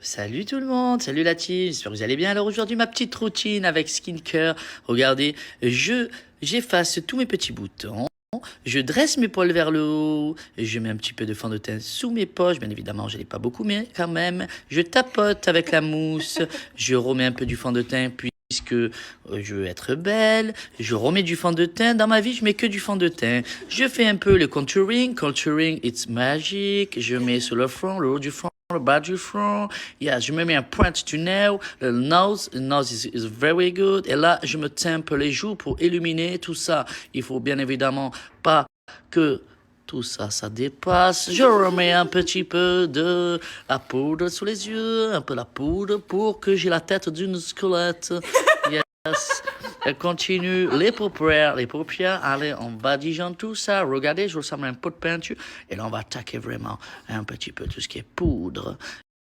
Salut tout le monde, salut la team, j'espère que vous allez bien. Alors aujourd'hui ma petite routine avec skincare. Regardez, j'efface tous mes petits boutons, je dresse mes poils vers le haut, je mets un petit peu de fond de teint sous mes poches, bien évidemment je n'ai pas beaucoup mais quand même. Je tapote avec la mousse, je remets un peu du fond de teint puisque je veux être belle, je remets du fond de teint. Dans ma vie, je mets que du fond de teint. Je fais un peu le contouring, it's magic. Je mets sur le front, le haut du front, le bas du front. Yes, je me mets un point to nail, le nose is very good. Et là, je me teins un peu les joues pour illuminer tout ça. Il faut bien évidemment pas que tout ça, ça dépasse. Je remets un petit peu de la poudre sous les yeux, un peu la poudre pour que j'ai la tête d'une squelette. Yes. Elle continue les paupières, allez, on badigeonne tout ça. Regardez, je ressemble à un pot de peinture. Et là, on va attaquer vraiment un petit peu tout ce qui est poudre.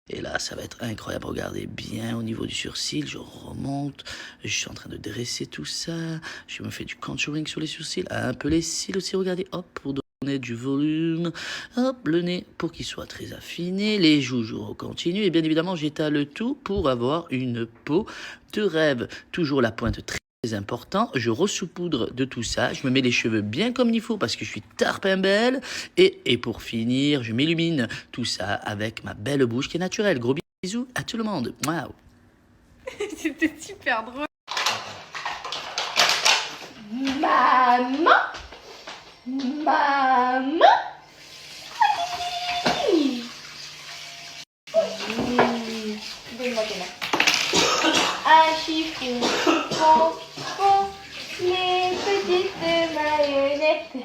Et là, ça va être incroyable. Regardez bien au niveau du sourcil, je remonte. Je suis en train de dresser tout ça. Je me fais du contouring sur les sourcils, un peu les cils aussi, regardez, hop, pour donner du volume. Hop, le nez pour qu'il soit très affiné. Les joues, je continue. Et bien évidemment, j'étale le tout pour avoir une peau de rêve. Toujours la pointe très important, je ressoupoudre de tout ça, je me mets les cheveux bien comme il faut parce que je suis tarpin belle et pour finir, je m'illumine tout ça avec ma belle bouche qui est naturelle. Gros bisous à tout le monde. Waouh. C'était super drôle. Maman. Donne-moi tes mains. Un chiffon, bon, les petites marionnettes.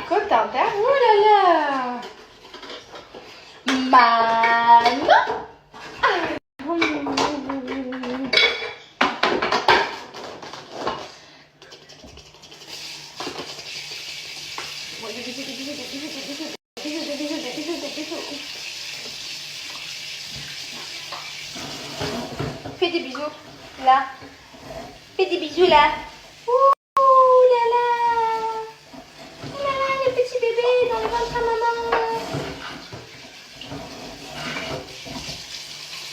Cotentin, oh là là. Maman. Fais des bisous là. Fais des bisous là. Ouh là là. Oh là là, le petit bébé dans le ventre à maman.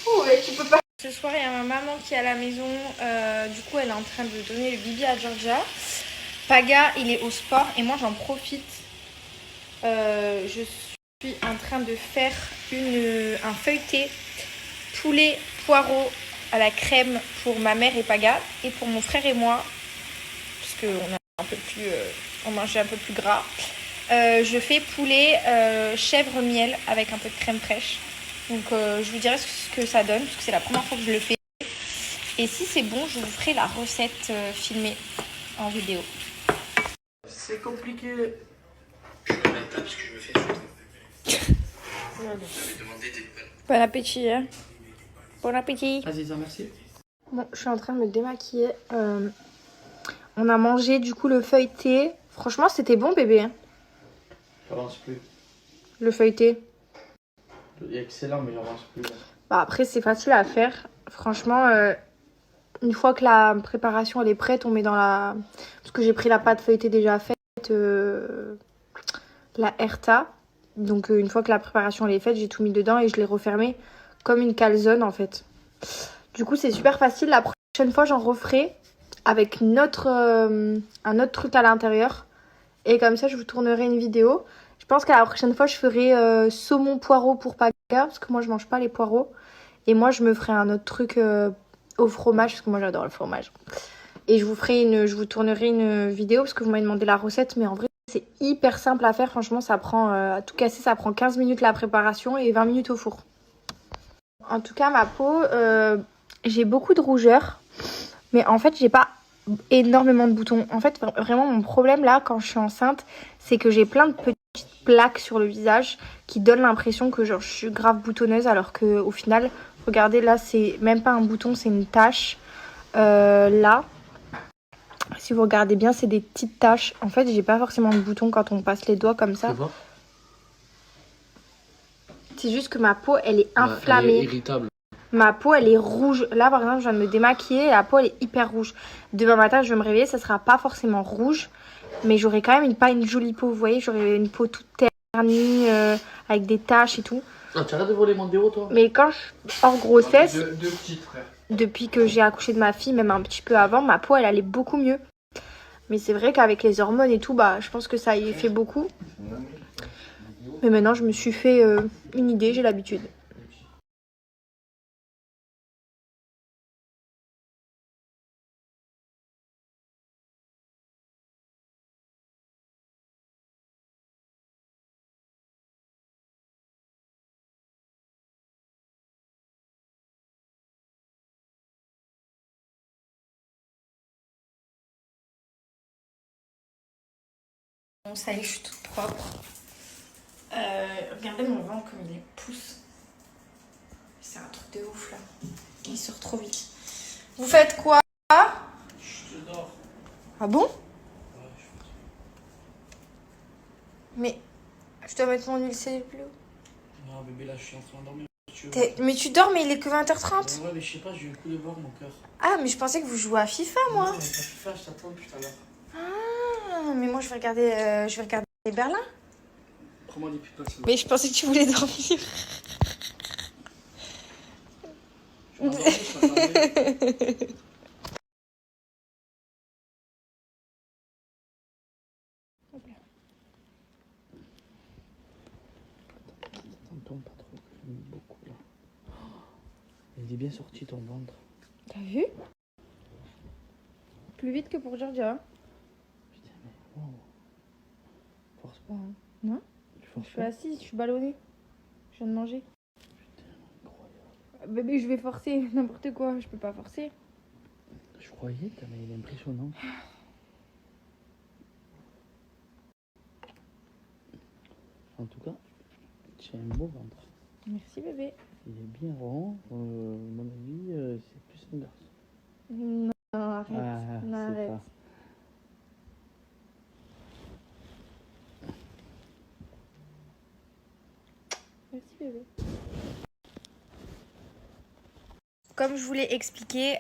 Ouh, tu peux pas. Ce soir, il y a ma maman qui est à la maison. Du coup, elle est en train de donner le bibi à Georgia. Paga, il est au sport et moi, j'en profite. Je suis en train de faire un feuilleté poulet poireau à la crème pour ma mère et Paga et pour mon frère et moi parce qu'on mangeait un peu plus gras. Je fais poulet chèvre miel avec un peu de crème fraîche. Donc je vous dirai ce que ça donne parce que c'est la première fois que je le fais. Et si c'est bon, je vous ferai la recette filmée en vidéo. C'est compliqué. Je me mets pas parce que je me fais foutre. Bon appétit, hein. Bon appétit. Vas-y, merci. Bon, je suis en train de me démaquiller. On a mangé du coup le feuilleté. Franchement, c'était bon, bébé. J'avance plus. Le feuilleté. Excellent, mais j'avance plus. Bah après, c'est facile à faire. Franchement, une fois que la préparation elle est prête, on met dans la... Parce que j'ai pris la pâte feuilletée déjà faite, la Herta. Donc une fois que la préparation elle est faite, j'ai tout mis dedans et je l'ai refermé comme une calzone en fait. Du coup, c'est super facile. La prochaine fois, j'en referai avec un autre truc à l'intérieur. Et comme ça, je vous tournerai une vidéo. Je pense qu'à la prochaine fois, je ferai saumon poireau pour Paga. Parce que moi, je mange pas les poireaux. Et moi, je me ferai un autre truc au fromage. Parce que moi, j'adore le fromage. Et je vous tournerai une vidéo. Parce que vous m'avez demandé la recette. Mais en vrai, c'est hyper simple à faire. Franchement, ça prend, à tout casser, ça prend 15 minutes la préparation et 20 minutes au four. En tout cas, ma peau, j'ai beaucoup de rougeur. Mais en fait, j'ai pas énormément de boutons. En fait, vraiment, mon problème là, quand je suis enceinte, c'est que j'ai plein de petites plaques sur le visage qui donnent l'impression que genre, je suis grave boutonneuse. Alors qu'au final, regardez, là, c'est même pas un bouton, c'est une tache. Là, si vous regardez bien, c'est des petites taches. En fait, j'ai pas forcément de boutons quand on passe les doigts comme ça. C'est juste que ma peau, elle est inflammée. Elle est irritable. Ma peau, elle est rouge. Là, par exemple, je viens de me démaquiller et la peau, elle est hyper rouge. Demain matin, je vais me réveiller, ça sera pas forcément rouge. Mais j'aurai quand même pas une jolie peau, vous voyez. J'aurai une peau toute terne. vernis avec des taches et tout. Ah, tu arrêtes de voler mon déo, toi? Mais quand je suis hors grossesse, Deux petites, frère. depuis que j'ai accouché de ma fille, même un petit peu avant, ma peau elle allait beaucoup mieux. Mais c'est vrai qu'avec les hormones et tout, bah je pense que ça y fait beaucoup. Mais maintenant je me suis fait une idée, j'ai l'habitude. Bon, ça y est, je suis toute propre. Regardez mon ventre comme il pousse. C'est un truc de ouf là. Il sort trop vite. Vous faites quoi? Je dors. Ah bon? Mais je dois mettre mon huile cellule. Non, bébé, là, je suis en train de dormir. Mais tu dors, mais il est que 20h30. Ouais, mais je sais pas, j'ai eu le coup de voir mon cœur. Ah, mais je pensais que vous jouez à FIFA, moi. Non, mais pas FIFA, je t'attends depuis tout à l'heure. Ah, mais moi je vais regarder Berlin. Prends-moi des putains, c'est bon. Mais je pensais que tu voulais dormir. Je vais m'endormir, je t'attendais. T'attends pas trop, j'aime beaucoup là. Il est bien sorti ton ventre. T'as vu? Plus vite que pour Georgia. Putain, mais wow. Force pas, hein. Non? Tu forces Je suis pas. assise, je suis ballonnée. Je viens de manger. Putain, incroyable. Bébé, je vais forcer. N'importe quoi, je peux pas forcer. Je croyais, mais il est impressionnant. En tout cas, tu as un beau ventre. Merci bébé. Il est bien rond. À mon avis, c'est plus un garçon. Non, arrête. Ah, Non, c'est arrête. pas. Merci bébé. Comme je vous l'ai expliqué,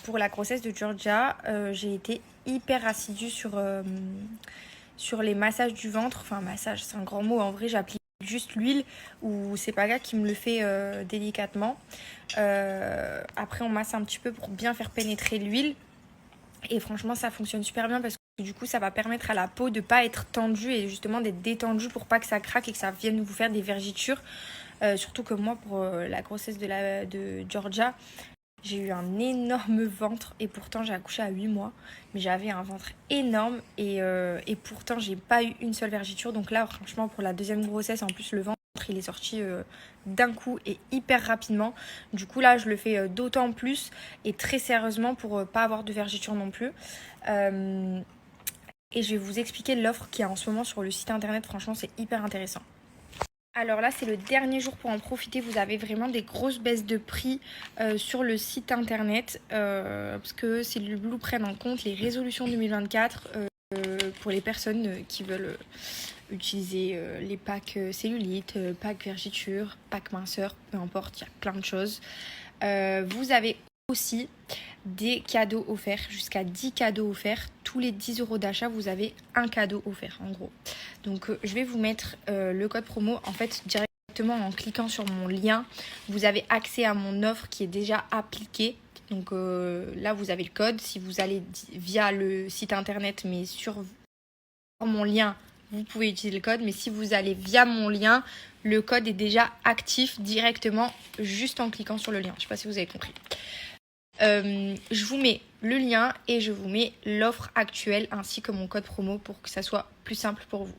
pour la grossesse de Georgia, j'ai été hyper assidue sur les massages du ventre. Enfin, massage, c'est un grand mot. En vrai, j'applique juste l'huile ou c'est Paga qui me le fait délicatement. Après, on masse un petit peu pour bien faire pénétrer l'huile. Et franchement, ça fonctionne super bien parce que du coup, ça va permettre à la peau de ne pas être tendue et justement d'être détendue pour pas que ça craque et que ça vienne vous faire des vergetures. Surtout que moi, pour la grossesse de Georgia, j'ai eu un énorme ventre et pourtant j'ai accouché à 8 mois. Mais j'avais un ventre énorme et pourtant j'ai pas eu une seule vergeture. Donc là, franchement, pour la deuxième grossesse, en plus le ventre, il est sorti d'un coup et hyper rapidement. Du coup là, je le fais d'autant plus et très sérieusement pour pas avoir de vergeture non plus. Et je vais vous expliquer l'offre qu'il y a en ce moment sur le site internet. Franchement, c'est hyper intéressant. Alors là, c'est le dernier jour pour en profiter. Vous avez vraiment des grosses baisses de prix sur le site internet parce que c'est le Blue prenne en compte les résolutions 2024 pour les personnes qui veulent utiliser les packs cellulite, packs vergiture, packs minceur, peu importe, il y a plein de choses. Vous avez aussi des cadeaux offerts, jusqu'à 10 cadeaux offerts. Tous les 10 € d'achat, vous avez un cadeau offert en gros. Donc je vais vous mettre le code promo. En fait, directement en cliquant sur mon lien, vous avez accès à mon offre qui est déjà appliquée. Donc là, vous avez le code. Si vous allez via le site internet, mais sur mon lien, vous pouvez utiliser le code. Mais si vous allez via mon lien, le code est déjà actif directement juste en cliquant sur le lien. Je ne sais pas si vous avez compris. Je vous mets le lien et je vous mets l'offre actuelle ainsi que mon code promo pour que ça soit plus simple pour vous.